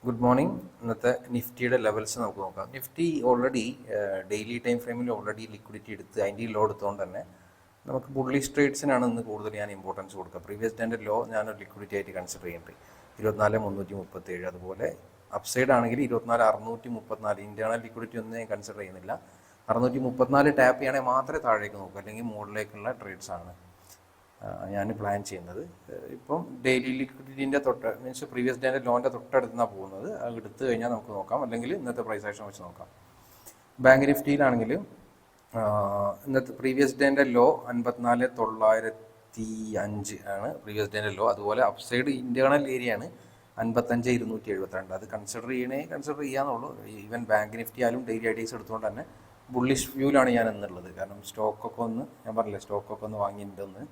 Good morning. ഇന്നത്തെ നിഫ്റ്റിയുടെ levels നമുക്ക് നോക്കാം. നിഫ്റ്റി ഓൾറെഡി ഡെയിലി ടൈം ഫ്രെയിമിൽ ഓൾറെഡി ലിക്വിഡിറ്റി എടുത്ത് അതിൻ്റെ ലോ എടുത്തുകൊണ്ട് തന്നെ നമുക്ക് ബുള്ളിഷ് ട്രേഡ്സിനാണ് ഇന്ന് കൂടുതൽ ഞാൻ ഇമ്പോർട്ടൻസ് കൊടുക്കുക. പ്രീവിയസ് ഡേൻ്റെ ലോ ഞാനൊരു ലിക്വിഡിറ്റി ആയിട്ട് കൺസിഡർ ചെയ്യുന്നുണ്ട്. 24,337. അതുപോലെ അപ്സൈഡ് ആണെങ്കിൽ 24,634. ഇൻറ്റേർണൽ ലിക്വിഡിറ്റി ഒന്നും ഞാൻ കൺസിഡർ ചെയ്യുന്നില്ല. 634 ടാപ്പ് ചെയ്യണമെങ്കിൽ മാത്രമേ താഴേക്ക് നോക്കൂ, അല്ലെങ്കിൽ മുകളിലേക്കുള്ള ട്രേഡ്സ് ആണ് ഞാൻ പ്ലാൻ ചെയ്യുന്നത്. ഇപ്പം ഡെയിലി ലിക്വിഡിറ്റീൻ്റെ മീൻസ് പ്രീവിയസ് ഡേൻ്റെ ലോൻ്റെ തൊട്ടടുത്താണ് പോകുന്നത്. അത് എടുത്തു കഴിഞ്ഞാൽ നമുക്ക് നോക്കാം, അല്ലെങ്കിൽ ഇന്നത്തെ പ്രൈസ് ആക്ഷൻ വെച്ച് നോക്കാം. ബാങ്ക് നിഫ്റ്റിയിലാണെങ്കിൽ ഇന്നത്തെ പ്രീവിയസ് ഡേൻ്റെ ലോ 54,905 ആണ് പ്രീവിയസ് ഡേൻ്റെ ലോ. അതുപോലെ അപ്സൈഡ് ഇൻറ്റേർണൽ ഏരിയ ആണ് 55,272. അത് കൺസിഡർ ചെയ്യാന്നുള്ളൂ. ഈവൻ ബാങ്ക് നിഫ്റ്റി ആയാലും ഡെയിലി ഐഡിയസ് എടുത്തുകൊണ്ട് തന്നെ ബുള്ളിഷ് വ്യൂവിലാണ് ഞാൻ എന്നുള്ളത്. കാരണം സ്റ്റോക്കൊക്കെ ഞാൻ പറഞ്ഞില്ലേ, സ്റ്റോക്കൊക്കെ ഒന്ന് വാങ്ങിയിട്ടുണ്ടെന്ന്.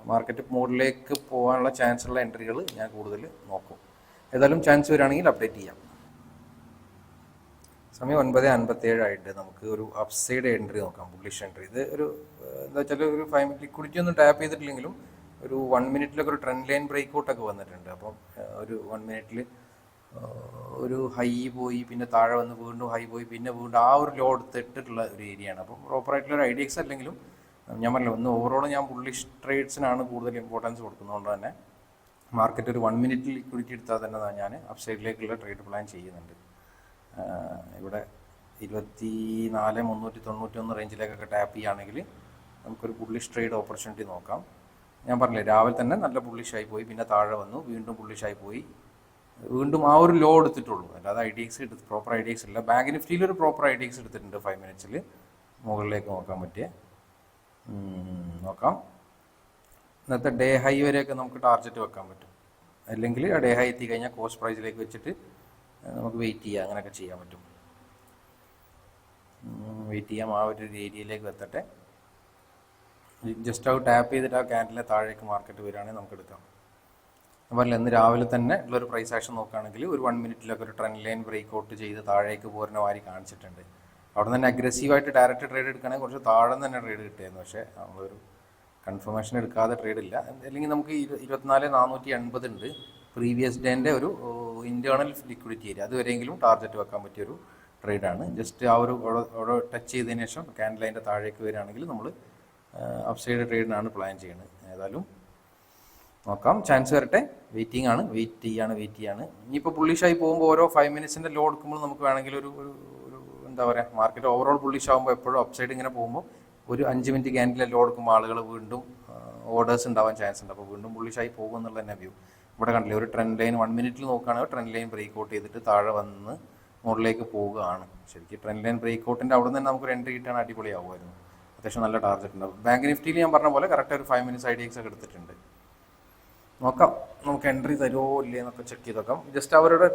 മാർക്കറ്റ് മോഡിലേക്ക് പോകാനുള്ള ചാൻസ് ഉള്ള എൻട്രികൾ ഞാൻ കൂടുതൽ നോക്കും. ഏതായാലും ചാൻസ് വരികയാണെങ്കിൽ അപ്ഡേറ്റ് ചെയ്യാം. സമയം 9:57 ആയിട്ട് നമുക്ക് ഒരു അപ്സൈഡ് എൻട്രി നോക്കാം, ബുള്ളിഷ് എൻട്രി. ഇത് ഒരു എന്താ വെച്ചാൽ ഒരു 5 മിനിറ്റ് ലിക്വിഡിറ്റി ഒന്നും ടാപ്പ് ചെയ്തിട്ടില്ലെങ്കിലും ഒരു 1 മിനിറ്റിലൊക്കെ ഒരു ട്രെൻഡ് ലൈൻ ബ്രേക്ക് ഔട്ടൊക്കെ വന്നിട്ടുണ്ട്. അപ്പം ഒരു 1 മിനിറ്റിൽ ഒരു ഹൈ പോയി, പിന്നെ താഴെ വന്ന് വീണ്ടും ഹൈ പോയി, പിന്നെ വീണ്ടും ആ ഒരു ലോ എടുത്തിട്ടുള്ള ഒരു ഏരിയയാണ്. അപ്പം പ്രോപ്പറായിട്ടുള്ള ഒരു ഐഡിയക്സ് അല്ലെങ്കിലും ഞാൻ പറഞ്ഞില്ല, ഒന്ന് ഓവറോൾ ഞാൻ ബുള്ളിഷ് ട്രേഡ്സിനാണ് കൂടുതൽ ഇമ്പോർട്ടൻസ് കൊടുക്കുന്നതുകൊണ്ട് തന്നെ മാർക്കറ്റ് ഒരു 1 മിനിറ്റ് ലിക്വിഡിറ്റി എടുത്താൽ തന്നെ ഞാൻ അപ്സൈഡിലേക്കുള്ള ട്രേഡ് പ്ലാൻ ചെയ്യുന്നുണ്ട്. ഇവിടെ 24,391 റേഞ്ചിലേക്കൊക്കെ ടാപ്പ് ചെയ്യുകയാണെങ്കിൽ നമുക്കൊരു ബുള്ളിഷ് ട്രേഡ് ഓപ്പർച്യൂണിറ്റി നോക്കാം. ഞാൻ പറഞ്ഞില്ലേ, രാവിലെ തന്നെ നല്ല ബുള്ളിഷായി പോയി, പിന്നെ താഴെ വന്നു, വീണ്ടും ബുള്ളിഷായി പോയി, വീണ്ടും ആ ഒരു ലോ എടുത്തിട്ടുള്ളൂ. അല്ലാതെ ഐഡിയക്സ് പ്രോപ്പർ ഐഡിയക്സ് ഇല്ല. ബാങ്ക് നിഫ്റ്റിയിൽ ഒരു പ്രോപ്പർ ഐഡിയക്സ് എടുത്തിട്ടുണ്ട് 5 മിനിറ്റ്സിൽ മുകളിലേക്ക് നോക്കാൻ പറ്റിയ. നോക്കാം. ഇന്നത്തെ ഡേ ഹൈ വരെയൊക്കെ നമുക്ക് ടാർഗറ്റ് വെക്കാൻ പറ്റും. അല്ലെങ്കിൽ ആ ഡേ ഹൈ എത്തിക്കഴിഞ്ഞാൽ കോസ്റ്റ് പ്രൈസിലേക്ക് വെച്ചിട്ട് നമുക്ക് വെയിറ്റ് ചെയ്യാം, അങ്ങനെയൊക്കെ ചെയ്യാൻ പറ്റും. വെയിറ്റ് ചെയ്യാം, ആ ഒരു ഏരിയയിലേക്ക് എത്തട്ടെ. ജസ്റ്റ് ആ ടാപ്പ് ചെയ്തിട്ട് ആ ക്യാൻഡിലെ താഴേക്ക് മാർക്കറ്റ് വരികയാണെങ്കിൽ നമുക്ക് എടുക്കാം. അതുപോലെ ഇന്ന് രാവിലെ തന്നെ ഉള്ളൊരു പ്രൈസ് ആക്ഷൻ നോക്കുകയാണെങ്കിൽ ഒരു 1 മിനിറ്റിലൊക്കെ ഒരു ട്രെൻഡ് ലൈൻ ബ്രേക്ക് ഔട്ട് ചെയ്ത് താഴേക്ക് പോരുന്ന വാരി കാണിച്ചിട്ടുണ്ട്. അവിടെ തന്നെ അഗ്രസീവായിട്ട് ഡയറക്റ്റ് ട്രേഡ് എടുക്കുകയാണെങ്കിൽ കുറച്ച് താഴെ തന്നെ ട്രേഡ് കിട്ടിയായിരുന്നു. പക്ഷേ നമ്മളൊരു കൺഫർമേഷൻ എടുക്കാതെ ട്രേഡ് ഇല്ല. അല്ലെങ്കിൽ നമുക്ക് 24,480 ഉണ്ട് പ്രീവിയസ് ഡേൻ്റെ ഒരു ഇൻറ്റേർണൽ ലിക്വിഡിറ്റി ഏരിയ. അതുവരെയെങ്കിലും ടാർഗറ്റ് വെക്കാൻ പറ്റിയൊരു ട്രേഡാണ്. ജസ്റ്റ് ആ ഒരു അവിടെ ടച്ച് ചെയ്തതിന് ശേഷം ക്യാൻഡിൽ ലൈൻ്റെ താഴേക്ക് വരികയാണെങ്കിൽ നമ്മൾ അപ്സൈഡ് ട്രേഡിനാണ് പ്ലാൻ ചെയ്യുന്നത്. ഏതായാലും നോക്കാം, ചാൻസ് വരട്ടെ. വെയിറ്റ് ചെയ്യാണ്. ഇനിയിപ്പോൾ ബുള്ളിഷായി പോകുമ്പോൾ ഓരോ 5 മിനിറ്റ്സിൻ്റെ ലോ എടുക്കുമ്പോൾ നമുക്ക് വേണമെങ്കിൽ ഒരു എന്താ പറയുക, മാർക്കറ്റ് ഓവറോൾ ബുള്ളിഷ് ആകുമ്പോൾ എപ്പോഴും അപ്സൈഡ് ഇങ്ങനെ പോകുമ്പോൾ ഒരു 5 മിനിറ്റ് ക്യാൻഡിലെ ലോ എടുക്കുമ്പോൾ ആളുകൾ വീണ്ടും ഓർഡേഴ്സ് ഉണ്ടാവാൻ ചാൻസ് ഉണ്ട്. അപ്പോൾ വീണ്ടും ബുള്ളിഷായി പോകും എന്നുള്ള തന്നെ വ്യൂ. ഇവിടെ കണ്ടില്ലേ, ഒരു ട്രെൻഡ് ലൈൻ 1 മിനിറ്റിൽ നോക്കുകയാണെങ്കിൽ ട്രെൻഡ് ലൈൻ ബ്രേക്ക് ഔട്ട് ചെയ്തിട്ട് താഴെ വന്ന് മുകളിലേക്ക് പോവുകയാണ്. ശരിക്കും ട്രെൻഡ് ലൈൻ ബ്രേക്ക് ഔട്ടിൻ്റെ അവിടെ നിന്ന് നമുക്കൊരു എൻട്രി കിട്ടാൻ അടിപൊളിയാവുമായിരുന്നു. അത്യാവശ്യം നല്ല ടാർഗറ്റ് ഉണ്ടാവും. ബാങ്ക് നിഫ്റ്റിയിൽ ഞാൻ പറഞ്ഞ പോലെ കറക്റ്റ് ഒരു 5 മിനിറ്റ്സ് ഐഡിയക്സ് ഒക്കെ എടുത്തിട്ടുണ്ട്. നോക്കാം, നമുക്ക് എൻട്രി തരുമോ ഇല്ലേ എന്നൊക്കെ ചെക്ക് ചെയ്ത് നോക്കാം. ജസ്റ്റ് അവരുടെ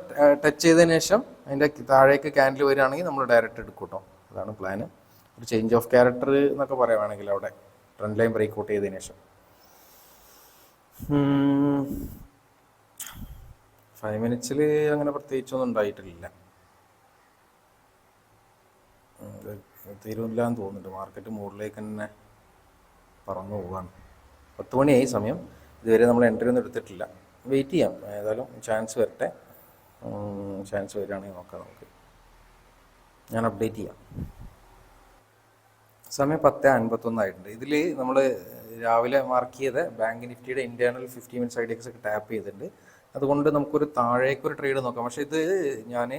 ടച്ച് ചെയ്തതിന് ശേഷം അതിൻ്റെ താഴേക്ക് ക്യാൻഡിൽ വരികയാണെങ്കിൽ നമ്മൾ ഡയറക്റ്റ് എടുക്കും കേട്ടോ. അതാണ് പ്ലാന്. ഒരു ചേഞ്ച് ഓഫ് ക്യാരക്ടർ എന്നൊക്കെ പറയുകയാണെങ്കിൽ അവിടെ ട്രെൻഡ് ലൈൻ ബ്രേക്ക് ഔട്ട് ചെയ്തതിന് ശേഷം 5 മിനിറ്റ്സിൽ അങ്ങനെ പ്രത്യേകിച്ചൊന്നും ഉണ്ടായിട്ടില്ല. തീരുമില്ല എന്ന് തോന്നുന്നുണ്ട്. മാർക്കറ്റ് മുകളിലേക്ക് തന്നെ പറന്നു പോവാണ്. 10 മണിയായി സമയം. ഇതുവരെ നമ്മൾ എൻട്രി ഒന്നും എടുത്തിട്ടില്ല. വെയിറ്റ് ചെയ്യാം. ഏതായാലും ചാൻസ് വരട്ടെ. ചാൻസ് വരികയാണെങ്കിൽ നോക്കാം. നമുക്ക് ഞാൻ അപ്ഡേറ്റ് ചെയ്യാം. സമയം 10:51 ആയിട്ടുണ്ട്. ഇതിൽ നമ്മൾ രാവിലെ മാർക്ക് ചെയ്ത ബാങ്ക് നിഫ്റ്റിയുടെ ഇൻറ്റേർണൽ 50 മിനിറ്റ്സ് ഐഡിയക്സ് ഒക്കെ ടാപ്പ് ചെയ്തിട്ടുണ്ട്. അതുകൊണ്ട് നമുക്കൊരു താഴേക്കൊരു ട്രേഡ് നോക്കാം. പക്ഷേ ഇത് ഞാൻ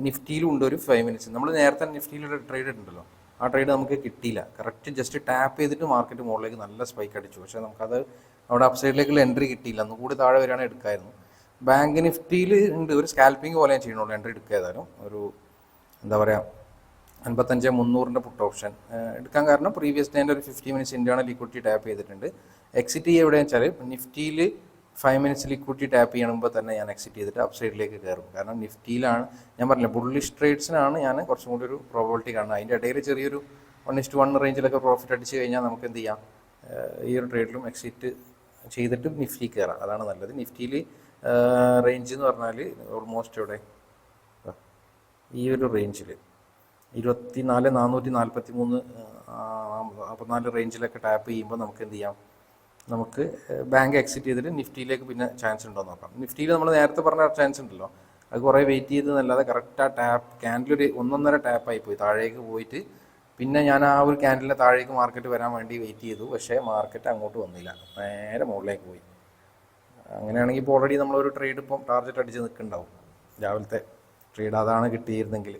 നിഫ്റ്റിയിലും ഉണ്ട് ഒരു 5 മിനിറ്റ്സ്. നമ്മൾ നേരത്തെ നിഫ്റ്റിയിലൊരു ട്രേഡ് ഉണ്ടല്ലോ, ആ ട്രേഡ് നമുക്ക് കിട്ടിയില്ല. കറക്റ്റ് ജസ്റ്റ് ടാപ്പ് ചെയ്തിട്ട് മാർക്കറ്റ് മുകളിലേക്ക് നല്ല സ്പൈക്ക് അടിച്ചു. പക്ഷേ നമുക്കത് അവിടെ അപ്സൈഡിലേക്കുള്ള എൻട്രി കിട്ടിയില്ല. ഒന്നുകൂടി താഴെ വരികയാണെങ്കിൽ എടുക്കായിരുന്നു. ബാങ്ക് നിഫ്റ്റിയിൽ ഉണ്ട് ഒരു സ്കാൽപ്പിംഗ് പോലെ ഞാൻ ചെയ്യണുള്ളൂ. എൻട്രി എടുക്കുക ഏതായാലും ഒരു എന്താ പറയുക 55,300 പുട്ട് ഓപ്ഷൻ എടുക്കാൻ കാരണം പ്രീവിയസ് ഡേൻ്റെ ഒരു 50 മിനിറ്റ്സ് ഇൻറ്റേർണൽ ലിക്വിഡിറ്റി ടാപ്പ് ചെയ്തിട്ടുണ്ട്. എക്സിറ്റ് ചെയ്യുക എവിടെയാണെന്ന് വെച്ചാൽ നിഫ്റ്റിയിൽ 5 മിനിറ്റ്സ് ലിക്വിഡിറ്റി ടാപ്പ് ചെയ്യുമ്പോൾ തന്നെ ഞാൻ എക്സിറ്റ് ചെയ്തിട്ട് അപ്സൈഡിലേക്ക് കയറും. കാരണം നിഫ്റ്റിയിലാണ് ഞാൻ പറഞ്ഞില്ല, ബുള്ളിഷ് ട്രേഡ്സിനാണ് ഞാൻ കുറച്ചും കൂടി ഒരു പ്രോബിലിറ്റി കാണുന്നത്. അതിൻ്റെ ഇടയിൽ ചെറിയൊരു 1:1 റേഞ്ചിലൊക്കെ പ്രോഫിറ്റ് അടിച്ച് കഴിഞ്ഞാൽ നമുക്ക് എന്ത് ചെയ്യാം, ഈ ഒരു ട്രേഡിലും എക്സിറ്റ് ചെയ്തിട്ട് നിഫ്റ്റി കയറാം. അതാണ് നല്ലത്. നിഫ്റ്റിയിൽ റേഞ്ച് എന്ന് പറഞ്ഞാൽ ഓൾമോസ്റ്റ് ഇവിടെ ഈ ഒരു റേഞ്ചിൽ 24,443 54 റേഞ്ചിലൊക്കെ ടാപ്പ് ചെയ്യുമ്പോൾ നമുക്ക് എന്ത് ചെയ്യാം, നമുക്ക് ബാങ്ക് എക്സിറ്റ് ചെയ്തിട്ട് നിഫ്റ്റിയിലേക്ക് പിന്നെ ചാൻസ് ഉണ്ടോ നോക്കാം. നിഫ്റ്റിയിൽ നമ്മൾ നേരത്തെ പറഞ്ഞ ചാൻസ് ഉണ്ടല്ലോ, അത് കുറേ വെയിറ്റ് ചെയ്തതല്ലാതെ കറക്റ്റ് ആ ടാപ്പ് ക്യാൻഡിൽ ഒരു 1.5 ടാപ്പായി പോയി താഴേക്ക് പോയിട്ട്, പിന്നെ ഞാൻ ആ ഒരു ക്യാൻഡിലിൻ്റെ താഴേക്ക് മാർക്കറ്റ് വരാൻ വേണ്ടി വെയിറ്റ് ചെയ്തു. പക്ഷേ മാർക്കറ്റ് അങ്ങോട്ട് വന്നില്ല, നേരെ മുകളിലേക്ക് പോയി. അങ്ങനെയാണെങ്കിൽ ഇപ്പോൾ ഓൾറെഡി നമ്മളൊരു ട്രേഡ് ഇപ്പം ടാർഗറ്റ് അടിച്ച് നിൽക്കുന്നുണ്ടാവും, രാവിലത്തെ ട്രേഡ് അതാണ് കിട്ടിയിരുന്നെങ്കിൽ.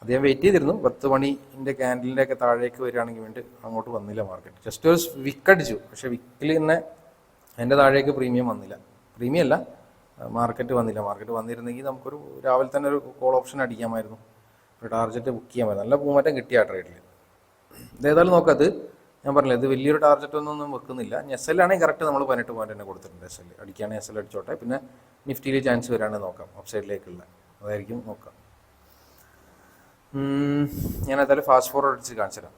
അത് ഞാൻ വെയിറ്റ് ചെയ്തിരുന്നു. 10 മണിൻ്റെ ക്യാൻഡലിൻ്റെ ഒക്കെ താഴേക്ക് വരികയാണെങ്കിൽ വേണ്ടി അങ്ങോട്ട് വന്നില്ല മാർക്കറ്റ്. ജസ്റ്റ് ഒരു വിക്ക് അടിച്ചു, പക്ഷേ വിക്കിൽ തന്നെ അതിൻ്റെ താഴേക്ക് പ്രീമിയം വന്നില്ല. പ്രീമിയം അല്ല, മാർക്കറ്റ് വന്നില്ല. മാർക്കറ്റ് വന്നിരുന്നെങ്കിൽ നമുക്കൊരു രാവിലെ തന്നെ ഒരു കോൾ ഓപ്ഷൻ അടിക്കാമായിരുന്നു, ഒരു ടാർഗറ്റ് ബുക്ക് ചെയ്യാമായിരുന്നു. നല്ല പൂമാറ്റം കിട്ടിയ ആ ട്രേഡിൽ. ഇതേതായാലും നോക്കാം. അത് ഞാൻ പറഞ്ഞില്ല, ഇത് വലിയൊരു ടാർഗറ്റ് ഒന്നും വെക്കുന്നില്ല. എസ് ആണെങ്കിൽ കറക്റ്റ് നമ്മൾ 18 പോയിന്റ് തന്നെ കൊടുത്തിട്ടുണ്ട്. എസ് അടിക്കുകയാണെങ്കിൽ എസ് അടിച്ചോട്ടെ. പിന്നെ നിഫ്റ്റിയിൽ ചാൻസ് വരാണെങ്കിൽ നോക്കാം, അപ്സൈഡിലേക്കുള്ള അതായിരിക്കും നോക്കാം. ഞാൻ ഏതായാലും ഫാസ്റ്റ് ഫോർവേഡ് അടിച്ച് കാണിച്ചു തരാം.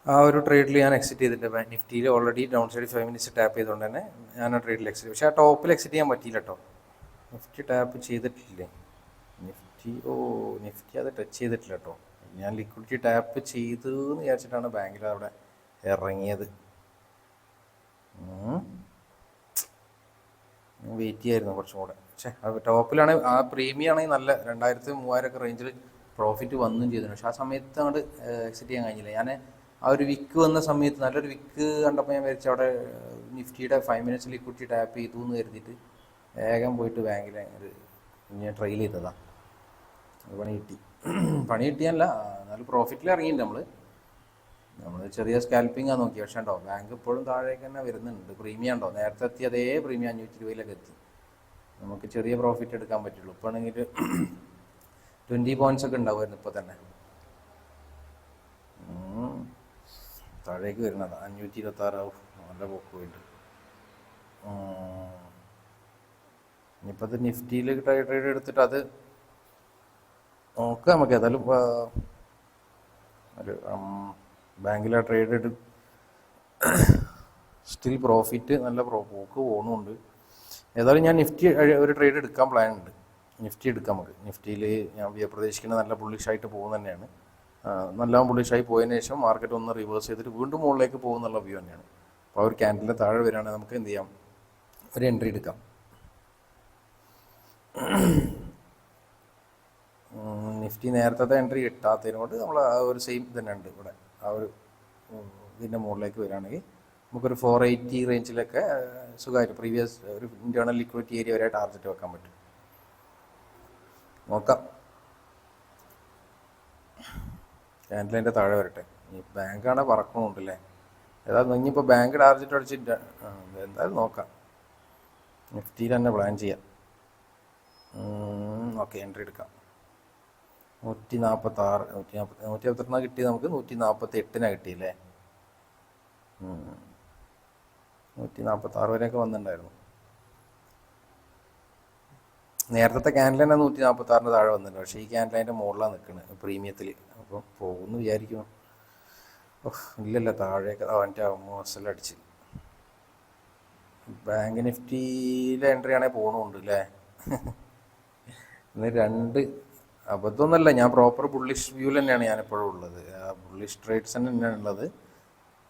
ആ ഒരു ട്രേഡിൽ ഞാൻ എക്സിറ്റ് ചെയ്തിട്ടുണ്ട്. നിഫ്റ്റിയിൽ already down side 5 minutes tap ചെയ്തുകൊണ്ട് തന്നെ ഞാൻ ആ ട്രേഡിൽ എക്സിറ്റ്. പക്ഷേ ആ ടോപ്പിൽ എക്സിറ്റ് ചെയ്യാൻ പറ്റിയില്ല കേട്ടോ. നിഫ്റ്റി ടാപ്പ് ചെയ്തിട്ടില്ലേ, നിഫ്റ്റി അത് ടച്ച് ചെയ്തിട്ടില്ല കേട്ടോ. ഞാൻ ലിക്വിഡിറ്റി ടാപ്പ് ചെയ്തു എന്ന് വിചാരിച്ചിട്ടാണ് ബാങ്കിൽ അവിടെ ഇറങ്ങിയത്. വെയിറ്റ് ചെയ്യായിരുന്നു കുറച്ചും കൂടെ. പക്ഷേ ടോപ്പിലാണെങ്കിൽ ആ പ്രീമിയം ആണെങ്കിൽ നല്ല 2000-3000 റേഞ്ചിൽ പ്രോഫിറ്റ് വന്നും ചെയ്തിരുന്നു. പക്ഷേ ആ സമയത്ത് അങ്ങോട്ട് എക്സിറ്റ് ചെയ്യാൻ കഴിഞ്ഞില്ല. ഞാൻ ആ ഒരു വിക്ക് വന്ന സമയത്ത് നല്ലൊരു വിക്ക് കണ്ടപ്പോൾ ഞാൻ വിചാരിച്ചു അവിടെ നിഫ്റ്റിയുടെ 5 മിനിറ്റ്സ് ലിക്വിഡിറ്റി ടാപ്പ് ചെയ്തു എന്ന് കരുതിയിട്ട് വേഗം പോയിട്ട് ബാങ്കിൽ ഞാൻ ട്രെയിൽ ചെയ്തതാണ്. അത് പണി കിട്ടിയല്ല, എന്നാലും പ്രോഫിറ്റിൽ ഇറങ്ങിയിട്ടുണ്ട് നമ്മൾ ചെറിയ സ്കാൽപ്പിങ്ങാണ് നോക്കി. പക്ഷേ ഉണ്ടോ ബാങ്ക് ഇപ്പോഴും താഴേക്ക് തന്നെ വരുന്നുണ്ട്. പ്രീമിയം ഉണ്ടോ, നേരത്തെ എത്തി അതേ പ്രീമിയം 520 എത്തി. നമുക്ക് ചെറിയ പ്രോഫിറ്റ് എടുക്കാൻ പറ്റുള്ളൂ. ഇപ്പോൾ ആണെങ്കിൽ 20 പോയിന്റ്സ് ഒക്കെ ഉണ്ടാവുമായിരുന്നു ഇപ്പോൾ തന്നെ. താഴേക്ക് വരുന്നതാണ് 526. നല്ല പോക്ക് പോയിട്ട് ഇനിയിപ്പോൾ അത് നിഫ്റ്റിയിൽ ട്രേഡ് എടുത്തിട്ട് അത് നോക്കാം നമുക്ക്. ഏതായാലും ഒരു ബാങ്കിലെ ട്രേഡ് സ്റ്റിൽ പ്രോഫിറ്റ് നല്ല പോക്ക് പോകുന്നുണ്ട്. ഏതായാലും ഞാൻ നിഫ്റ്റി ഒരു ട്രേഡ് എടുക്കാൻ പ്ലാൻ ഉണ്ട്. നിഫ്റ്റി എടുക്കാം നമുക്ക്. നിഫ്റ്റിയിൽ ഞാൻ പ്രതീക്ഷിക്കുന്നത് നല്ല ബുള്ളിഷായിട്ട് പോകുന്ന തന്നെയാണ്. നല്ല ബുള്ളിഷായി പോയതിനു ശേഷം മാർക്കറ്റ് ഒന്ന് റിവേഴ്സ് ചെയ്തിട്ട് വീണ്ടും മുകളിലേക്ക് പോകുന്നുള്ള വ്യൂ തന്നെയാണ്. അപ്പോൾ ആ ഒരു ക്യാൻഡിലിൻ്റെ താഴെ വരികയാണെങ്കിൽ നമുക്ക് എന്ത് ചെയ്യാം, ഒരു എൻട്രി എടുക്കാം. നിഫ്റ്റി നേരത്തെ എൻട്രി കിട്ടാത്തതിനോട് നമ്മൾ ആ ഒരു സെയിം തന്നെ ഉണ്ട് ഇവിടെ. ആ ഒരു ഇതിൻ്റെ മുകളിലേക്ക് വരികയാണെങ്കിൽ നമുക്കൊരു 480 റേഞ്ചിലൊക്കെ സുഖമായിട്ട് പ്രീവിയസ് ഒരു ഇൻറ്റേർണൽ ലിക്വിഡിറ്റി ഏരിയ വരെ ടാർഗറ്റ് വെക്കാൻ പറ്റും. നോക്കാം. ക്യാൻഡിലിൻ്റെ താഴെ വരട്ടെ. ഈ ബാങ്കാണ് പറക്കണമുണ്ടല്ലേ. ഏതായാലും ഇനിയിപ്പോൾ ബാങ്ക് ടാർഗറ്റ് അടിച്ചിട്ട് എന്തായാലും നോക്കാം. നിഫ്റ്റിയിൽ തന്നെ പ്ലാൻ ചെയ്യാം. ഓക്കെ, എൻട്രി എടുക്കാം. 146 152 കിട്ടിയത് നമുക്ക് 148 കിട്ടിയില്ലേ. 146 വരെയൊക്കെ വന്നിട്ടുണ്ടായിരുന്നു. നേരത്തെ ക്യാൻഡിൽ തന്നെ 146 താഴെ വന്നിട്ടുണ്ട്. പക്ഷേ ഈ ക്യാൻഡിൽ അതിൻ്റെ മുകളിലാണ് നിൽക്കുന്നത് പ്രീമിയത്തിൽ. അപ്പം പോകുമെന്ന് വിചാരിക്കുന്നു. ഇല്ലല്ല, താഴേക്ക് അവൻ്റെ മോസെല്ലാം അടിച്ച്. ബാങ്ക് നിഫ്റ്റിയിലെ എൻട്രി ആണെങ്കിൽ പോകണമുണ്ട് അല്ലേ. ഇന്ന് 2 അബദ്ധമൊന്നുമല്ല, ഞാൻ പ്രോപ്പർ ബുള്ളിഷ് വ്യൂവിൽ തന്നെയാണ് ഞാനിപ്പോഴും ഉള്ളത്. ആ ബുള്ളിഷ് ട്രേഡ്സ് തന്നെയാണ് ഉള്ളത്.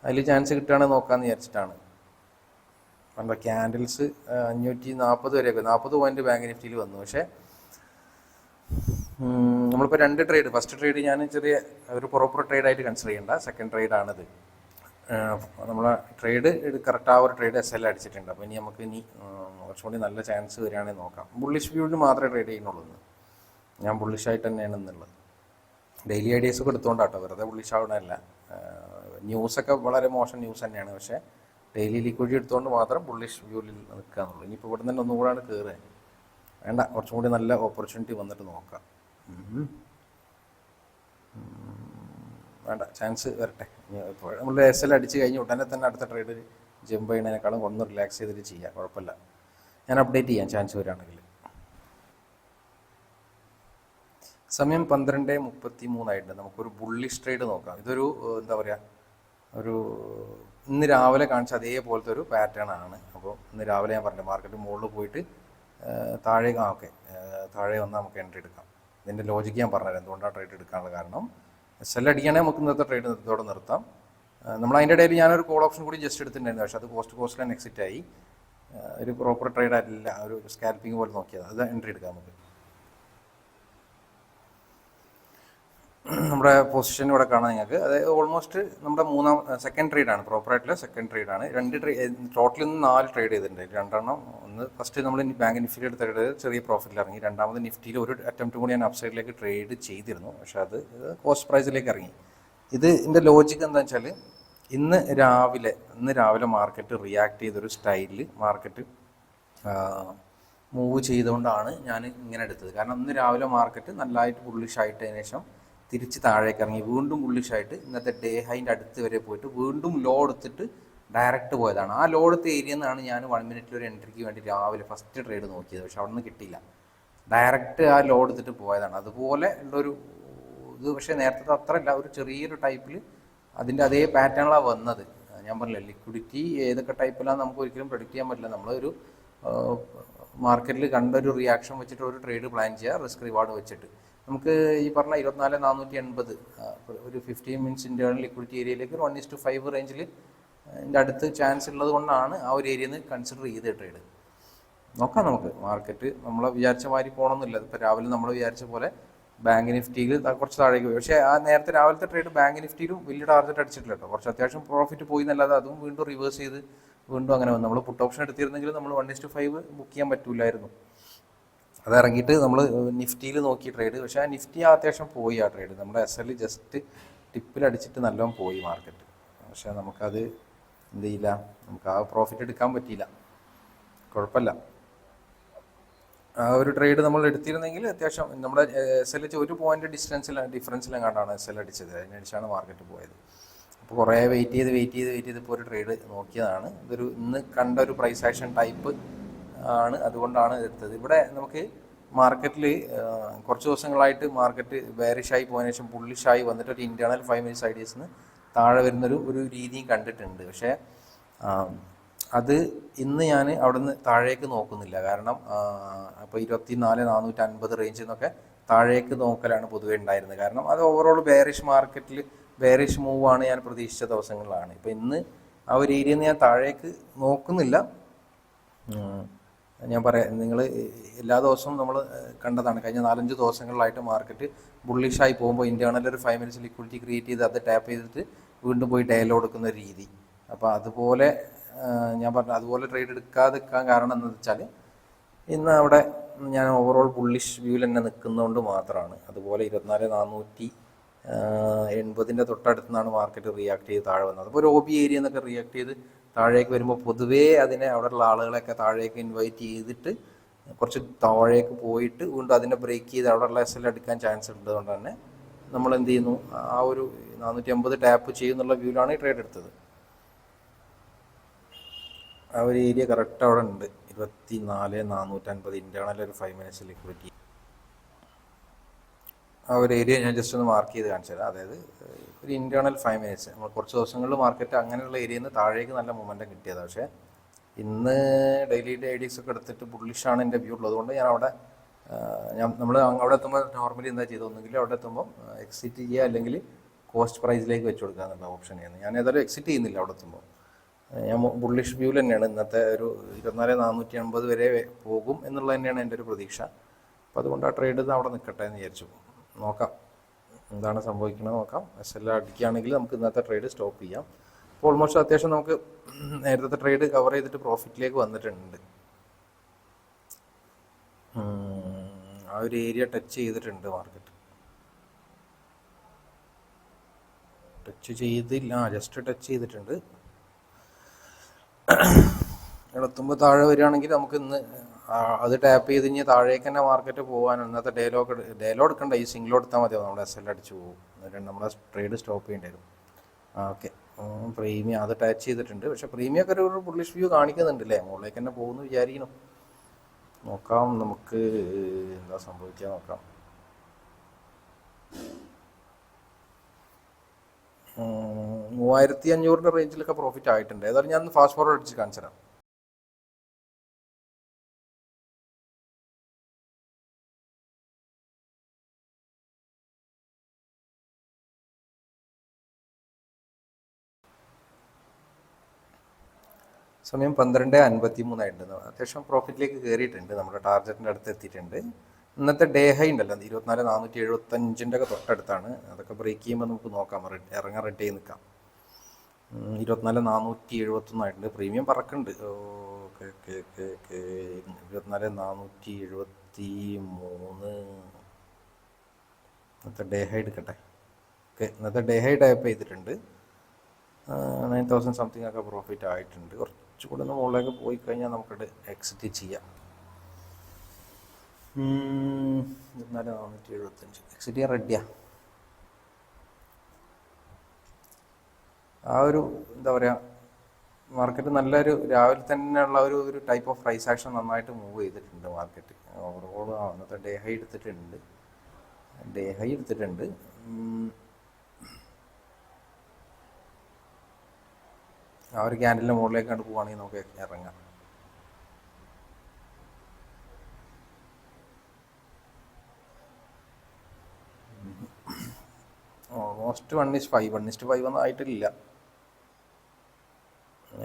അതിൽ ചാൻസ് കിട്ടുകയാണെങ്കിൽ നോക്കാമെന്ന് വിചാരിച്ചിട്ടാണ്. കണ്ടോ ക്യാൻഡിൽസ് 540 വരെയൊക്കെ 40 പോയിന്റ് ബാങ്ക് നിഫ്റ്റിയിൽ വന്നു. പക്ഷേ നമ്മളിപ്പോൾ 2 ട്രേഡ്, ഫസ്റ്റ് ട്രേഡ് ഞാൻ ചെറിയ ഒരു പ്രോപ്പർ ട്രേഡായിട്ട് കൺസിഡർ ചെയ്യേണ്ട, സെക്കൻഡ് ട്രേഡാണിത്. നമ്മളെ ട്രേഡ് കറക്റ്റ് ആ ഒരു ട്രേഡ് SL അടിച്ചിട്ടുണ്ട്. അപ്പോൾ ഇനി നമുക്ക് കുറച്ചും കൂടി നല്ല ചാൻസ് വരികയാണെങ്കിൽ നോക്കാം. ബുള്ളിഷ് വ്യൂവിന് മാത്രമേ ട്രേഡ് ചെയ്യുന്നുള്ളൂ. ഞാൻ ബുള്ളിഷായിട്ട് തന്നെയാണ് എന്നുള്ളത്. ഡെയിലി ഐഡിയാസ് ഒക്കെ എടുത്തുകൊണ്ടാട്ടോ, വെറുതെ ബുള്ളിഷ് ആവണമല്ല. ന്യൂസൊക്കെ വളരെ മോശം ന്യൂസ് തന്നെയാണ്. പക്ഷേ ഡെയിലി ലിക്വിഡിറ്റി എടുത്തുകൊണ്ട് മാത്രം ബുള്ളിഷ് വ്യൂവിൽ നിൽക്കുക എന്നുള്ളൂ. ഇനിയിപ്പോൾ ഇവിടെ നിന്ന് ഒന്നും കൂടാണ് കയറുക. വേണ്ട, കുറച്ചും കൂടി നല്ല ഓപ്പർച്യൂണിറ്റി വന്നിട്ട് നോക്കാം. വേണ്ട, ചാൻസ് വരട്ടെ. ഇപ്പോൾ നമ്മൾ SL അടിച്ച് കഴിഞ്ഞ് ഉടനെ തന്നെ അടുത്ത ട്രേഡ് ജമ്പ് ചെയ്യുന്നതിനേക്കാളും ഒന്ന് റിലാക്സ് ചെയ്തിട്ട് ചെയ്യാം, കുഴപ്പമില്ല. ഞാൻ അപ്ഡേറ്റ് ചെയ്യാം ചാൻസ് വരികയാണെങ്കിൽ. സമയം 12:33 ആയിട്ടുണ്ട്. നമുക്കൊരു ബുള്ളിഷ് ട്രേഡ് നോക്കാം. ഇതൊരു എന്താ പറയുക, ഒരു ഇന്ന് രാവിലെ കാണിച്ച അതേപോലത്തെ ഒരു പാറ്റേൺ ആണ്. അപ്പോൾ ഇന്ന് രാവിലെ ഞാൻ പറഞ്ഞില്ല, മാർക്കറ്റ് മുകളിൽ പോയിട്ട് താഴെ ഓക്കെ താഴെ വന്ന് നമുക്ക് എൻട്രി എടുക്കാം. ഇതിൻ്റെ ലോജിക്ക് ഞാൻ പറഞ്ഞുതരാം എന്തുകൊണ്ടാണ് ട്രേഡ് എടുക്കാനുള്ള കാരണം. സെൽ അടിക്കുകയാണെങ്കിൽ നമുക്ക് ഇന്നത്തെ ട്രേഡ് ഇതോടെ നിർത്താം. നമ്മൾ അതിൻ്റെ ഇടയിൽ ഞാനൊരു കോൾ ഓപ്ഷൻ കൂടി ജസ്റ്റ് എടുത്തിട്ടുണ്ടായിരുന്നു, പക്ഷേ അത് കോസ്റ്റിലാണ് എക്സിറ്റ് ആയി. ഒരു പ്രോപ്പർ ട്രേഡ് ആയിട്ടില്ല, ഒരു സ്കാൽപ്പിംഗ് പോലെ നോക്കിയത്. അത് എൻട്രി എടുക്കാം നമുക്ക്. നമ്മുടെ പൊസിഷൻ ഇവിടെ കാണാം നിങ്ങൾക്ക്. അതായത് ഓൾമോസ്റ്റ് നമ്മുടെ സെക്കൻഡ് ട്രേഡാണ്, പ്രോപ്പറായിട്ടുള്ള സെക്കൻഡ് ട്രേഡാണ്. ടോട്ടൽ ഇന്ന് 4 ട്രേഡ് ചെയ്തിട്ടുണ്ട്. 2 ഒന്ന് ഫസ്റ്റ് നമ്മൾ ബാങ്ക് നിഫ്റ്റിയിൽ എടുത്ത ട്രേഡ് ചെറിയ പ്രോഫിറ്റിൽ ഇറങ്ങി. രണ്ടാമത് നിഫ്റ്റിയിൽ ഒരു അറ്റംപ്റ്റ് കൂടി ഞാൻ അപ്സൈഡിലേക്ക് ട്രേഡ് ചെയ്തിരുന്നു, പക്ഷേ അത് കോസ്റ്റ് പ്രൈസിലേക്ക് ഇറങ്ങി. ഇതിൻ്റെ ലോജിക്ക് എന്താണെന്ന് വെച്ചാൽ ഇന്ന് രാവിലെ മാർക്കറ്റ് റിയാക്ട് ചെയ്തൊരു സ്റ്റൈലിൽ മാർക്കറ്റ് മൂവ് ചെയ്തുകൊണ്ടാണ് ഞാൻ ഇങ്ങനെ എടുത്തത്. കാരണം ഇന്ന് രാവിലെ മാർക്കറ്റ് നല്ലതായിട്ട് ബുള്ളിഷ് ആയിട്ടതിന് ശേഷം തിരിച്ച് താഴേക്ക് ഇറങ്ങി വീണ്ടും ബുള്ളിഷായിട്ട് ഇന്നത്തെ ഡേ ഹൈൻ്റെ അടുത്ത് വരെ പോയിട്ട് വീണ്ടും ലോ എടുത്തിട്ട് ഡയറക്റ്റ് പോയതാണ്. ആ ലോ എടുത്ത ഏരിയയിൽ നിന്നാണ് ഞാൻ 1 മിനിറ്റിൽ ഒരു എൻട്രിക്ക് വേണ്ടി രാവിലെ ഫസ്റ്റ് ട്രേഡ് നോക്കിയത്, പക്ഷെ അവിടെ നിന്ന് കിട്ടിയില്ല. ഡയറക്റ്റ് ആ ലോ എടുത്തിട്ട് പോയതാണ്. അതുപോലെ ഉള്ളൊരു ഇത്, പക്ഷേ നേരത്തെ അത്രയല്ല, ഒരു ചെറിയൊരു ടൈപ്പിൽ അതിൻ്റെ അതേ പാറ്റേണിലാണ് വന്നത്. ഞാൻ പറഞ്ഞില്ല, ലിക്വിഡിറ്റി ഏതൊക്കെ ടൈപ്പിലാണെന്ന് നമുക്ക് ഒരിക്കലും പ്രൊഡിക്റ്റ് ചെയ്യാൻ പറ്റില്ല. നമ്മളൊരു മാർക്കറ്റിൽ കണ്ടൊരു റിയാക്ഷൻ വെച്ചിട്ട് ഒരു ട്രേഡ് പ്ലാൻ ചെയ്യുക, റിസ്ക് റിവാർഡ് വെച്ചിട്ട്. നമുക്ക് ഈ പറഞ്ഞ 24,480 ഒരു 15 മിനിറ്റ്സ് ഇൻ്റേണൽ ലിക്വിഡിറ്റി ഏരിയയിലേക്ക് 1:5 റേഞ്ചിൽ ഇതിൻ്റെ അടുത്ത് ചാൻസ് ഉള്ളത് കൊണ്ടാണ് ആ ഒരു ഏരിയയിൽ നിന്ന് കൺസിഡർ ചെയ്ത് ട്രേഡ് നോക്കാം. നമുക്ക് മാർക്കറ്റ് നമ്മൾ വിചാരിച്ച മാതിരി പോകണമെന്നില്ല. ഇപ്പോൾ രാവിലെ നമ്മൾ വിചാരിച്ച പോലെ ബാങ്ക് നിഫ്റ്റിയിൽ കുറച്ച് താഴേക്ക് പോയി. പക്ഷേ ആ നേരത്തെ രാവിലത്തെ ട്രേഡ് ബാങ്ക് നിഫ്റ്റിയിലും വലിയ ടാർഗറ്റ് അടിച്ചിട്ടില്ല കേട്ടോ. കുറച്ച് അത്യാവശ്യം പ്രോഫിറ്റ് പോയി എന്നല്ലാതെ അതും വീണ്ടും റിവേഴ്സ് ചെയ്ത് വീണ്ടും അങ്ങനെ വന്നു. നമ്മൾ പുട്ട് ഓപ്ഷൻ എടുത്തിരുന്നെങ്കിൽ നമ്മൾ 1:5 ബുക്ക് ചെയ്യാൻ പറ്റില്ലായിരുന്നു. അത് ഇറങ്ങിയിട്ട് നമ്മൾ നിഫ്റ്റിയിൽ നോക്കി ട്രേഡ്, പക്ഷേ ആ നിഫ്റ്റി അത്യാവശ്യം പോയി ആ ട്രേഡ്. നമ്മുടെ SL ജസ്റ്റ് ടിപ്പിലടിച്ചിട്ട് നല്ലോണം പോയി മാർക്കറ്റ്. പക്ഷേ നമുക്കത് എന്ത് ചെയ്യില്ല, നമുക്ക് ആ പ്രോഫിറ്റ് എടുക്കാൻ പറ്റിയില്ല. കുഴപ്പമില്ല, ആ ഒരു ട്രേഡ് നമ്മൾ എടുത്തിരുന്നെങ്കിൽ അത്യാവശ്യം നമ്മുടെ SL ഒരു പോയിന്റ് ഡിഫറൻസിലെങ്ങാണ്ടാണ് SL അടിച്ചത്. അതിനടിച്ചാണ് മാർക്കറ്റ് പോയത്. അപ്പോൾ കുറേ വെയിറ്റ് ചെയ്ത് ഇപ്പോൾ ഒരു ട്രേഡ് നോക്കിയതാണ്. ഇതൊരു ഇന്ന് കണ്ട ഒരു പ്രൈസ് ആക്ഷൻ ടൈപ്പ് ആണ്, അതുകൊണ്ടാണ് എടുത്തത്. ഇവിടെ നമുക്ക് മാർക്കറ്റിൽ കുറച്ച് ദിവസങ്ങളായിട്ട് മാർക്കറ്റ് ബെയറിഷായി പോയതിനു ശേഷം ബുള്ളിഷായി വന്നിട്ട് ഒരു ഇൻറ്റേർണൽ 5 മിനിറ്റ്സ് ഐഡിയസിന് താഴെ വരുന്നൊരു രീതിയും കണ്ടിട്ടുണ്ട്. പക്ഷേ അത് ഇന്ന് ഞാൻ അവിടെ നിന്ന് താഴേക്ക് നോക്കുന്നില്ല. കാരണം അപ്പോൾ 24,450 റേഞ്ചിൽ നിന്നൊക്കെ താഴേക്ക് നോക്കലാണ് പൊതുവെ ഉണ്ടായിരുന്നത്. കാരണം അത് ഓവറോൾ ബെയറിഷ് മൂവാണ് ഞാൻ പ്രതീക്ഷിച്ച ദിവസങ്ങളിലാണ്. ഇപ്പോൾ ഇന്ന് ആ ഒരു ഏരിയയിൽ നിന്ന് ഞാൻ താഴേക്ക് നോക്കുന്നില്ല. ഞാൻ പറയാം, നിങ്ങൾ എല്ലാ ദിവസവും നമ്മൾ കണ്ടതാണ്, കഴിഞ്ഞ 4-5 ദിവസങ്ങളിലായിട്ട് മാർക്കറ്റ് ബുള്ളിഷായി പോകുമ്പോൾ ഇൻറ്റേർണൽ ഒരു 5 മിനിറ്റ്സ് ലിക്വിഡിറ്റി ക്രിയേറ്റ് ചെയ്ത് അത് ടാപ്പ് ചെയ്തിട്ട് വീണ്ടും പോയി ഡയലോ എടുക്കുന്ന രീതി. അപ്പോൾ അതുപോലെ ഞാൻ പറഞ്ഞു, അതുപോലെ ട്രേഡ് എടുക്കാതിരിക്കാൻ കാരണം എന്താണെന്ന് വെച്ചാൽ ഇന്ന് അവിടെ ഞാൻ ഓവറോൾ ബുള്ളിഷ് വ്യൂവിൽ തന്നെ നിൽക്കുന്നതുകൊണ്ട് മാത്രമാണ്. അതുപോലെ 24,480 തൊട്ടടുത്ത് നിന്നാണ് മാർക്കറ്റ് റിയാക്ട് ചെയ്ത് താഴെ വന്നത്. അപ്പോൾ ഒരു OB ഏരിയ എന്നൊക്കെ റിയാക്ട് ചെയ്ത് താഴേക്ക് വരുമ്പോൾ പൊതുവേ അതിനെ അവിടെയുള്ള ആളുകളെയൊക്കെ താഴേക്ക് ഇൻവൈറ്റ് ചെയ്തിട്ട് കുറച്ച് താഴേക്ക് പോയിട്ട് വീണ്ടും അതിനെ ബ്രേക്ക് ചെയ്ത് അവിടെയുള്ള SL എടുക്കാൻ ചാൻസ് ഉള്ളതുകൊണ്ട് തന്നെ നമ്മൾ എന്ത് ചെയ്യുന്നു, ആ ഒരു 450 ടാപ്പ് ചെയ്യുന്നുള്ള വ്യൂവിലാണ് ഈ ട്രേഡ് എടുത്തത്. ആ ഒരു ഏരിയ കറക്റ്റ് അവിടെ ഉണ്ട്, 24,450 ഇൻറ്റേർണൽ ഒരു 5 മിനിറ്റ്സ് ലിക്വിഡിറ്റി. ആ ഒരു ഏരിയ ഞാൻ ജസ്റ്റ് ഒന്ന് മാർക്ക് ചെയ്ത് കാണിച്ചു തരാം. അതായത് ഒരു ഇൻറ്റേർണൽ 5 മിനിറ്റ്സ് നമ്മൾ കുറച്ച് ദിവസങ്ങളിൽ മാർക്കറ്റ് അങ്ങനെയുള്ള ഏരിയയിൽ നിന്ന് താഴേക്ക് നല്ല മൊമെൻറ്റം കിട്ടിയത്. പക്ഷേ ഇന്ന് ഡെയിലി ഐഡിയസ് ഒക്കെ എടുത്തിട്ട് ബുള്ളിഷാണ് എൻ്റെ വ്യൂ ഉള്ളത് കൊണ്ട് ഞാൻ അവിടെ നമ്മൾ അവിടെ എത്തുമ്പോൾ നോർമലി എന്താ ചെയ്തത്, ഒന്നെങ്കിൽ അവിടെ എത്തുമ്പോൾ എക്സിറ്റ് ചെയ്യുക, അല്ലെങ്കിൽ കോസ്റ്റ് പ്രൈസിലേക്ക് വെച്ച് കൊടുക്കുക എന്നുള്ള ഓപ്ഷൻ ചെയ്യുന്നത്. ഞാൻ ഏതായാലും എക്സിറ്റ് ചെയ്യുന്നില്ല. അവിടെ എത്തുമ്പോൾ ഞാൻ ബുള്ളിഷ് വ്യൂവിൽ തന്നെയാണ്. ഇന്നത്തെ ഒരു 24,480 വരെ പോകും എന്നുള്ളത് തന്നെയാണ് എൻ്റെ ഒരു പ്രതീക്ഷ. അപ്പോൾ അതുകൊണ്ട് ആ ട്രേഡ് അവിടെ നിൽക്കട്ടെ എന്ന് വിചാരിച്ചു. നോക്കാം എന്താണ് സംഭവിക്കുന്നത് നോക്കാം. SL അടിക്കുകയാണെങ്കിൽ നമുക്ക് ഇന്നത്തെ ട്രേഡ് സ്റ്റോപ്പ് ചെയ്യാം. അപ്പോൾ ഓൾമോസ്റ്റ് അത്യാവശ്യം നമുക്ക് നേരത്തെ ട്രേഡ് കവർ ചെയ്തിട്ട് പ്രോഫിറ്റിലേക്ക് വന്നിട്ടുണ്ട്. ആ ഒരു ഏരിയ ടച്ച് ചെയ്തിട്ടുണ്ട് മാർക്കറ്റ്. ടച്ച് ചെയ്തില്ല, ജസ്റ്റ് ടച്ച് ചെയ്തിട്ടുണ്ട്. എത്തുമ്പോൾ താഴെ വരികയാണെങ്കിൽ നമുക്ക് ഇന്ന് അത് ടാപ്പ് ചെയ്ത് കഴിഞ്ഞാൽ താഴേക്ക് തന്നെ മാർക്കറ്റ് പോകാൻ ഇന്നത്തെ ഡേലോ എടുക്കണ്ട, ഈ സിംഗിളോ എടുത്താൽ മതിയാവും. നമ്മുടെ SL അടിച്ച് പോകും, എന്നിട്ട് നമ്മുടെ ട്രേഡ് സ്റ്റോപ്പ് ചെയ്യേണ്ടി വരും. ഓക്കെ, പ്രീമിയം അത് ടച്ച് ചെയ്തിട്ടുണ്ട്. പക്ഷേ പ്രീമിയം ഒക്കെ ഒരു ബുള്ളിഷ് വ്യൂ കാണിക്കുന്നുണ്ട് അല്ലേ, മുകളിലേക്ക് തന്നെ പോകുമെന്ന് വിചാരിക്കണം. നോക്കാം നമുക്ക് എന്താ സംഭവിക്കുക നോക്കാം. 3500 റേഞ്ചിലൊക്കെ പ്രോഫിറ്റ് ആയിട്ടുണ്ട്. ഏതായാലും ഞാൻ ഫാസ്റ്റ് ഫോർവേഡ് അടിച്ച് കാണിച്ചു തരാം. സമയം 12:53 ആയിട്ടുണ്ട്. അത്യാവശ്യം പ്രോഫിറ്റിലേക്ക് കയറിയിട്ടുണ്ട്. നമ്മുടെ ടാർഗറ്റിൻ്റെ അടുത്ത് എത്തിയിട്ടുണ്ട്. ഇന്നത്തെ ഡേ ഹൈ ഉണ്ടല്ലോ 24,475 ഒക്കെ തൊട്ടടുത്താണ്. അതൊക്കെ ബ്രേക്ക് ചെയ്യുമ്പോൾ നമുക്ക് നോക്കാം, ഇറങ്ങാൻ റെഡി ആയി നിൽക്കാം. 24,471 ആയിട്ടുണ്ട്. പ്രീമിയം പറക്കുന്നുണ്ട്. Okay okay okay okay 24,473. ഇന്നത്തെ ഡേ ഹൈ എടുക്കട്ടെ. ഓക്കെ, ഇന്നത്തെ ഡേ ഹൈ ടൈപ്പ് ചെയ്തിട്ടുണ്ട്. 9,000 സംതിങ് ഒക്കെ പ്രോഫിറ്റ് ആയിട്ടുണ്ട്. കുറച്ചുകൂടെ ഒന്ന് മുകളിലേക്ക് പോയി കഴിഞ്ഞാൽ നമുക്കത് എക്സിറ്റ് ചെയ്യാം. 24,475 എക്സിറ്റ് ചെയ്യാൻ റെഡിയാ. ആ ഒരു എന്താ പറയുക, മാർക്കറ്റ് നല്ലൊരു രാവിലെ തന്നെയുള്ള ഒരു ടൈപ്പ് ഓഫ് പ്രൈസ് ആക്ഷൻ നന്നായിട്ട് മൂവ് ചെയ്തിട്ടുണ്ട് മാർക്കറ്റ്. ഓവറോൾ അന്നത്തെ ഡേ ഹൈ എടുത്തിട്ടുണ്ട്. ആ ഒരു ക്യാൻഡലിൻ്റെ മുകളിലേക്ക് കണ്ട് പോവുകയാണെങ്കിൽ നമുക്ക് ഇറങ്ങാം. ഓൾമോസ്റ്റ് 1:5 ഒന്നും ആയിട്ടില്ല.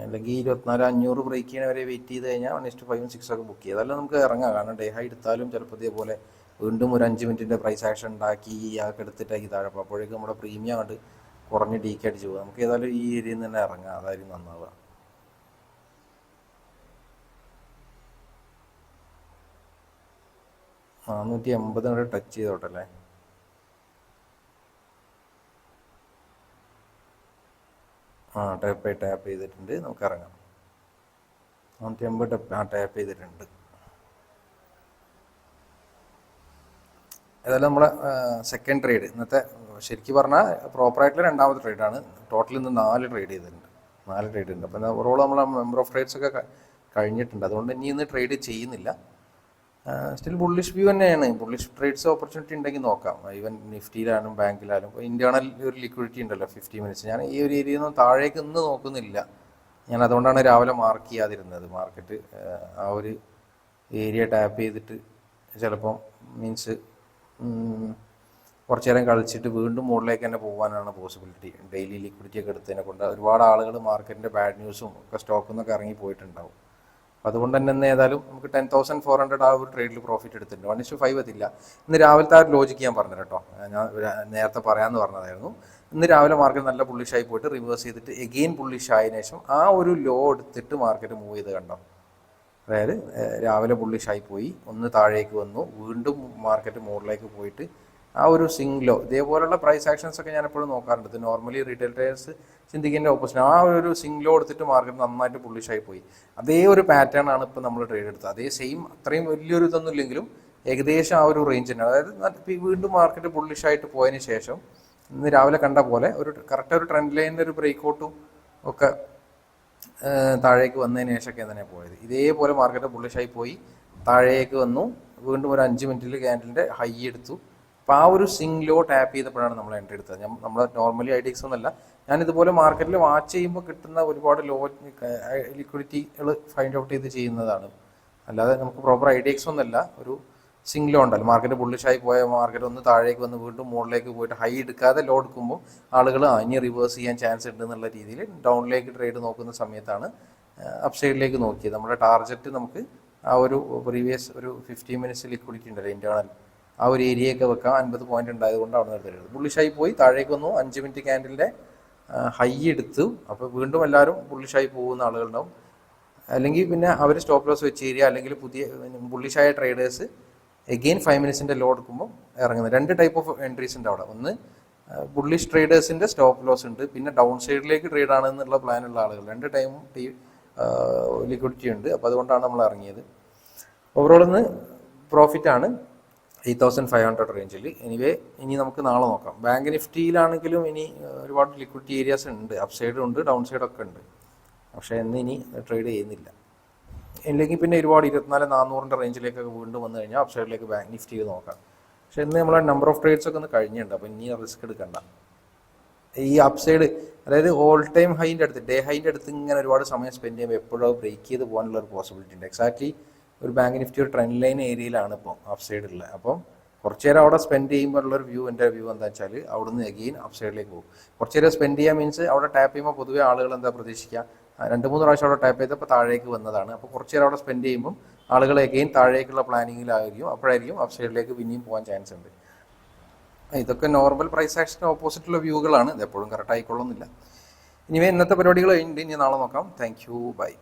അല്ലെങ്കിൽ 24,500 ബ്രേക്ക് ചെയ്യണ വരെ വെയിറ്റ് ചെയ്ത് കഴിഞ്ഞാൽ 1:5 6 ഒക്കെ ബുക്ക് ചെയ്യും. അതെല്ലാം നമുക്ക് ഇറങ്ങാം. കാരണം ഡേ ഹൈ എടുത്താലും ചിലപ്പോൾ ഇതേപോലെ വീണ്ടും ഒരു 5 മിനിറ്റിൻ്റെ പ്രൈസ് ആക്ഷൻ ഉണ്ടാക്കി അതൊക്കെ എടുത്തിട്ടാക്കി താഴെ. അപ്പോഴേക്കും നമ്മുടെ പ്രീമിയം അങ്ങോട്ട് കുറഞ്ഞ് ഡീക്ക് അടിച്ച് പോകും. നമുക്ക് ഏതായാലും ഈ ഏരിയയിൽ നിന്ന് തന്നെ ഇറങ്ങാം, അതായിരിക്കും നന്നാവുക. ആ 180 കൂടെ ടച്ച് ചെയ്തോട്ടല്ലേ. ടാപ്പ് ചെയ്തിട്ടുണ്ട്. നമുക്ക് ഇറങ്ങാം. 180 ടാപ്പ് ചെയ്തിട്ടുണ്ട്. ഏതായാലും നമ്മളെ സെക്കൻഡ് ട്രേഡ് ഇന്നത്തെ ശരിക്കും പറഞ്ഞാൽ പ്രോപ്പറായിട്ടുള്ള രണ്ടാമത്തെ ട്രേഡാണ്. ടോട്ടൽ ഇന്ന് 4 ട്രേഡ് ചെയ്തിട്ടുണ്ട്. 4 ട്രേഡ് ഉണ്ട്. അപ്പം ഓവറോൾ നമ്മൾ മെമ്പർ ഓഫ് ട്രേഡ്സ് ഒക്കെ കഴിഞ്ഞിട്ടുണ്ട്. അതുകൊണ്ട് ഇനി ഇന്ന് ട്രേഡ് ചെയ്യുന്നില്ല. സ്റ്റിൽ ബുള്ളിഷ് വ്യൂ തന്നെയാണ്. ബുള്ളിഷ് ട്രേഡ്സ് ഓപ്പർച്യൂണിറ്റി ഉണ്ടെങ്കിൽ നോക്കാം. ഈവൻ നിഫ്റ്റിയിലായാലും ബാങ്കിലായാലും. ഇപ്പോൾ ഇന്റേണൽ ഒരു ലിക്വിഡിറ്റി ഉണ്ടല്ലോ 50 മിനിറ്റ്സ്. ഞാൻ ഈ ഒരു ഏരിയയിൽ നിന്ന് താഴേക്ക് ഇന്ന് നോക്കുന്നില്ല. ഞാൻ അതുകൊണ്ടാണ് രാവിലെ മാർക്ക് ചെയ്യാതിരുന്നത്. മാർക്കറ്റ് ആ ഒരു ഏരിയ ടാപ്പ് ചെയ്തിട്ട് ചിലപ്പം മീൻസ് കുറച്ച് നേരം കളിച്ചിട്ട് വീണ്ടും മുകളിലേക്ക് തന്നെ പോകാനാണ് പോസിബിലിറ്റി. ഡെയിലി ലിക്വിഡിറ്റി ഒക്കെ എടുത്തതിനെ കൊണ്ട് ഒരുപാട് ആളുകൾ മാർക്കറ്റിൻ്റെ ബാഡ് ന്യൂസും ഒക്കെ സ്റ്റോക്കിൽ നിന്നൊക്കെ ഇറങ്ങി പോയിട്ടുണ്ടാവും. അപ്പോൾ അതുകൊണ്ട് തന്നെ ഏതായാലും നമുക്ക് 10,400 ആ ഒരു ട്രേഡിൽ പ്രോഫിറ്റ് എടുത്തിട്ടുണ്ട്. 1:5 എത്തില്ല. ഇന്ന് രാവിലത്തെ ആ ഒരു ലോജിക്ക് ഞാൻ പറഞ്ഞു കേട്ടോ. ഞാൻ നേരത്തെ പറയാമെന്ന് പറഞ്ഞതായിരുന്നു. ഇന്ന് രാവിലെ മാർക്കറ്റ് നല്ല ബുള്ളിഷായി പോയിട്ട് റിവേഴ്സ് ചെയ്തിട്ട് എഗെയിൻ ബുള്ളിഷ് ആയതിനു ശേഷം ആ ഒരു ലോ എടുത്തിട്ട് മാർക്കറ്റ് മൂവ് ചെയ്ത് കണ്ടോ. അതായത് രാവിലെ ബുള്ളിഷായി പോയി, ഒന്ന് താഴേക്ക് വന്നു, വീണ്ടും മാർക്കറ്റ് മുകളിലേക്ക് പോയിട്ട് ആ ഒരു സിംഗ്ലോ ഇതേപോലുള്ള പ്രൈസ് ആക്ഷൻസ് ഒക്കെ ഞാൻ എപ്പോഴും നോക്കാറുണ്ട്. ഇത് നോർമലി റീറ്റെയിൽ ട്രേഡേഴ്സ് ചിന്തിക്കേണ്ട ഓപ്പോസിറ്റ്. ആ ഒരു സിംഗ്ലോ എടുത്തിട്ട് മാർക്കറ്റ് നന്നായിട്ട് ബുള്ളിഷായി പോയി. അതേ ഒരു പാറ്റേൺ ആണ് ഇപ്പോൾ നമ്മൾ ട്രേഡ് എടുത്തത്. അതേ സെയിം അത്രയും വലിയൊരു ഇതൊന്നും ഇല്ലെങ്കിലും ഏകദേശം ആ ഒരു റേഞ്ച് തന്നെ. അതായത് വീണ്ടും മാർക്കറ്റ് ബുള്ളിഷായിട്ട് പോയതിന് ശേഷം ഇന്ന് രാവിലെ കണ്ട പോലെ ഒരു കറക്റ്റ് ഒരു ട്രെൻഡ് ലൈനിൻ്റെ ഒരു ബ്രേക്കൗട്ടും ഒക്കെ താഴേക്ക് വന്നതിന് ശേഷമൊക്കെ തന്നെ പോയത്. ഇതേപോലെ മാർക്കറ്റ് ബുള്ളിഷായി പോയി താഴേക്ക് വന്നു, വീണ്ടും ഒരു 5 മിനിറ്റിൽ ക്യാൻഡലിൻ്റെ ഹൈ എടുത്തു. അപ്പോൾ ആ ഒരു സിംഗ്ലോ ടാപ്പ് ചെയ്തപ്പോഴാണ് നമ്മൾ എൻട്രി എടുത്തത്. നമ്മൾ നോർമലി ഐഡിയക്സ് ഒന്നല്ല, ഞാൻ ഇതുപോലെ മാർക്കറ്റിൽ വാച്ച് ചെയ്യുമ്പോൾ കിട്ടുന്ന ഒരുപാട് ലോ ലിക്വിഡിറ്റികൾ ഫൈൻഡ് ഔട്ട് ചെയ്ത് ചെയ്യുന്നതാണ്. അല്ലാതെ നമുക്ക് പ്രോപ്പർ ഐഡിയക്സ് ഒന്നല്ല. ഒരു സിംഗ്ലോ ഉണ്ടല്ലോ, മാർക്കറ്റ് ബുള്ളിഷായി പോയ മാർക്കറ്റ് ഒന്ന് താഴേക്ക് വന്ന് വീണ്ടും മുകളിലേക്ക് പോയിട്ട് ഹൈ എടുക്കാതെ ലോ എടുക്കുമ്പോൾ ആളുകൾ ഇനി റിവേഴ്സ് ചെയ്യാൻ ചാൻസ് ഉണ്ട് എന്നുള്ള രീതിയിൽ ഡൗണിലേക്ക് ട്രേഡ് നോക്കുന്ന സമയത്താണ് അപ്സൈഡിലേക്ക് നോക്കിയത്. നമ്മുടെ ടാർഗറ്റ് നമുക്ക് ആ ഒരു പ്രീവിയസ് ഒരു 15 മിനിറ്റ്സ് ലിക്വിഡിറ്റി ഉണ്ടല്ലോ ഇന്റേണൽ, ആ ഒരു ഏരിയയൊക്കെ വെക്കാം. 50 പോയിന്റ് ഉണ്ടായതുകൊണ്ട് അവിടെ നിന്ന് എടുത്തത്. ബുള്ളിഷായി പോയി താഴേക്ക് വന്നു, 5 മിനിറ്റ് ക്യാൻഡലിൻ്റെ ഹൈ എടുത്തു. അപ്പോൾ വീണ്ടും എല്ലാവരും ബുള്ളിഷായി പോകുന്ന ആളുകളുണ്ടാവും. അല്ലെങ്കിൽ പിന്നെ അവർ സ്റ്റോപ്പ് ലോസ് വെച്ച് തരിക, അല്ലെങ്കിൽ പുതിയ ബുള്ളിഷായ ട്രേഡേഴ്സ് എഗെയിൻ 5 മിനിറ്റ്സിൻ്റെ ലോ എടുക്കുമ്പോൾ ഇറങ്ങുന്നത്. 2 ടൈപ്പ് ഓഫ് എൻട്രീസ് ഉണ്ട് അവിടെ. ഒന്ന് ബുള്ളിഷ് ട്രേഡേഴ്സിൻ്റെ സ്റ്റോപ്പ് ലോസ് ഉണ്ട്, പിന്നെ ഡൗൺ സൈഡിലേക്ക് ട്രേഡ് ആണെന്നുള്ള പ്ലാനുള്ള ആളുകൾ. 2 ടൈമും ലിക്വിഡിറ്റി ഉണ്ട്. അപ്പോൾ അതുകൊണ്ടാണ് നമ്മൾ ഇറങ്ങിയത്. ഓവറോൾ ഇന്ന് പ്രോഫിറ്റാണ് 8,500 റേഞ്ചിൽ. ഇനി നമുക്ക് നാളെ നോക്കാം. ബാങ്ക് നിഫ്റ്റിയിലാണെങ്കിലും ഇനി ഒരുപാട് ലിക്വിഡിറ്റി ഏരിയാസ് ഉണ്ട്. അപ്പ് സൈഡും ഉണ്ട്, ഡൗൺ സൈഡൊക്കെ ഉണ്ട്. പക്ഷേ ഇനി ട്രേഡ് ചെയ്യുന്നില്ല. അല്ലെങ്കിൽ പിന്നെ ഒരുപാട് 24,400 റേഞ്ചിലേക്കൊക്കെ വീണ്ടും വന്നു കഴിഞ്ഞാൽ അപ്പ് സൈഡിലേക്ക് ബാങ്ക് നിഫ്റ്റി നോക്കാം. പക്ഷേ ഇന്ന് നമ്മളെ നമ്പർ ഓഫ് ട്രേഡ്സ് ഒക്കെ ഒന്ന് കഴിഞ്ഞിട്ടുണ്ട്. അപ്പോൾ ഇനി റിസ്ക് എടുക്കണ്ട. ഈ അപ്പ് സൈഡ് അതായത് ഓൾ ടൈം ഹൈൻ്റെ അടുത്ത് ഡേ ഹൈൻ്റെ അടുത്ത് ഇങ്ങനെ ഒരുപാട് സമയം സ്പെൻഡ് ചെയ്യുമ്പോൾ എപ്പോഴും അത് ബ്രേക്ക് ചെയ്ത് പോകാനുള്ള ഒരു പോസിബിലിറ്റി ഉണ്ട്. എക്സാക്ട്ലി ഒരു ബാങ്ക് നിഫ്റ്റി ഒരു ട്രെൻഡ് ലൈൻ ഏരിയയിലാണ് ഇപ്പോൾ അപ്പ് സൈഡുള്ളത്. അപ്പം കുറച്ച് നേരം അവിടെ സ്പെൻഡ് ചെയ്യുമ്പോൾ ഉള്ളൊരു വ്യൂ, എൻ്റെ വ്യൂ എന്താ വെച്ചാൽ അവിടുന്ന് എഗെയിൻ അപ്പ് സൈഡിലേക്ക് പോകും. കുറച്ച് നേരം സ്പെൻഡ് ചെയ്യാൻ മീൻസ് അവിടെ ടാപ്പ് ചെയ്യുമ്പോൾ പൊതുവെ ആളുകൾ എന്താ പ്രതീക്ഷിക്കുക, 2-3 പ്രാവശ്യം അവിടെ ടാപ്പ് ചെയ്തപ്പോൾ താഴേക്ക് വന്നതാണ്. അപ്പോൾ കുറച്ച് നേരം അവിടെ സ്പെൻഡ് ചെയ്യുമ്പോൾ ആളുകൾ എഗെയിൻ താഴേക്കുള്ള പ്ലാനിങ്ങിലായിരിക്കും. അപ്പോഴായിരിക്കും അപ്പ് സൈഡിലേക്ക് പിന്നെയും പോകാൻ ചാൻസ് ഉണ്ട്. ഇതൊക്കെ നോർമൽ പ്രൈസ് ആക്ഷന് ഓപ്പോസിറ്റുള്ള വ്യൂകളാണ്. ഇത് എപ്പോഴും കറക്റ്റ് ആയിക്കൊള്ളുന്നില്ല. ഇനി ഇന്നത്തെ പരിപാടികൾ കഴിഞ്ഞിട്ട് ഇനി നാളെ നോക്കാം. Thank you, by.